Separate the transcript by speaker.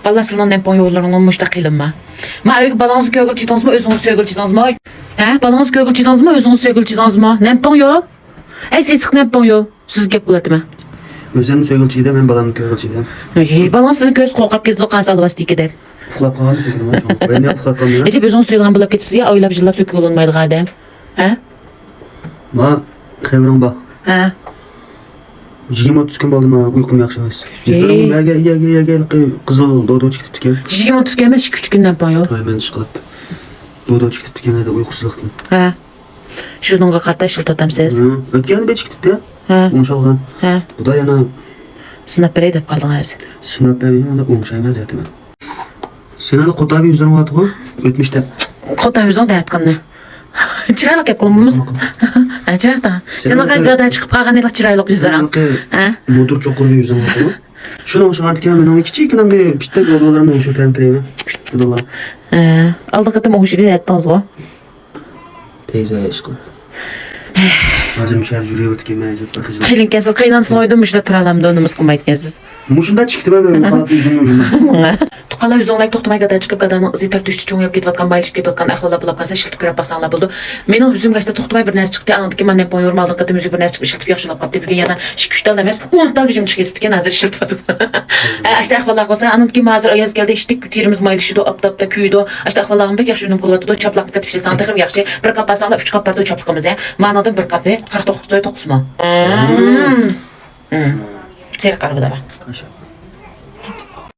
Speaker 1: Vallahi sizin nempon yollarından müştakilim. Ma öyle balansı kögülçüydünüz mü, özünüz sögülçüydünüz mü? He, balansı kögülçüydünüz mü, özünüz sögülçüydünüz mü? Nempon yol? Siz nempon yol. Siz gep buladı mı?
Speaker 2: Özüm sögülçüydü, ben balamın kögülçüydüm.
Speaker 1: Balans sizin göz korkap ketdi, qansalı bas dikide.
Speaker 2: Puhlap kalağını sögülüm ha. Ben ne puhlap kalağını?
Speaker 1: Ece özünüz sögülən bulab ketipsiz ya, oylap jillap sökü olunmaydı qadam. He?
Speaker 2: Ma, xevirin bak.
Speaker 1: He.
Speaker 2: 20-30 kun bo'ldi, men uyqum yaxshi emas. Gel, qizil dodo chiqibdi ekan.
Speaker 1: 20-30 kun emas, 2-3 kundan buyon yo'q.
Speaker 2: Voy, men ishqilibdi. Dodo chiqibdi ekan, edi uyqusizlikdan.
Speaker 1: He. Shuningga qarta ishiltatamsiz.
Speaker 2: O'tgani bech chiqibdi.
Speaker 1: He.
Speaker 2: O'ngshalgan.
Speaker 1: He.
Speaker 2: Bu da yana
Speaker 1: Sinab beray deb qaldingiz.
Speaker 2: sinab bermayman, unda o'ngshayman deyapman. Sen hali qo'tabi yuzdan o'tib, o'tmishda.
Speaker 1: Qota yuzdan dayatqanni. Chiroyli gap qilamiz. Ha, chiroyli. Sen qanaqadan chiqib qolgan edi chiroyli yuzlaring. Ha?
Speaker 2: Motor cho'qirib yuzdan o'tib. Shuni o'shagan ekan, men kichikina bitta dodolarni o'sha tamkirayman. Dodolar.
Speaker 1: Ha, oldingi qatam o'shida aytdingiz-ku.
Speaker 2: Teyze ishqilib. Hozir mishal yurib o'tganman deb baqirdim.
Speaker 1: Qilinkansiz, qiynansin oydim shunda tura olaman deb nimiz qilmayotgansiz.
Speaker 2: Mushunda chiqdim men qalb yuzimni o'zimdan.
Speaker 1: Tuqqanlar yuzinglar to'xtamay gada chiqib gadaning izi tartishdi cho'ngib ketayotgan, baylishib ketayotgan ahvollar bo'lib qolsa, shiltib kirib basanglar bo'ldi. Mening yuzimga ashta to'xtamay bir narsa chiqdi. Anadiki men nepon yormaldi qatam yuzga bir narsa chiqib ishiltib yaxshilab qolibdi. Degan yana 2-3 dal emas, 10 dal yuzim chiqib ketibdi ekan, hozir ishiltib. Ashta ahvollar qolsa, anadiki hozir oyoz keldi, ishtik terimiz maylishdi, aptapda kuydi. Ashta ahvollarım bek yaxshi unum qilyapti. Chaplaqni katib ishlasang texim yaxshi. Bir qap basanglar 3 qap barda chaplaqimiz, Ma'noda bir qapi 49 joy 9 ming. Seri qarab da.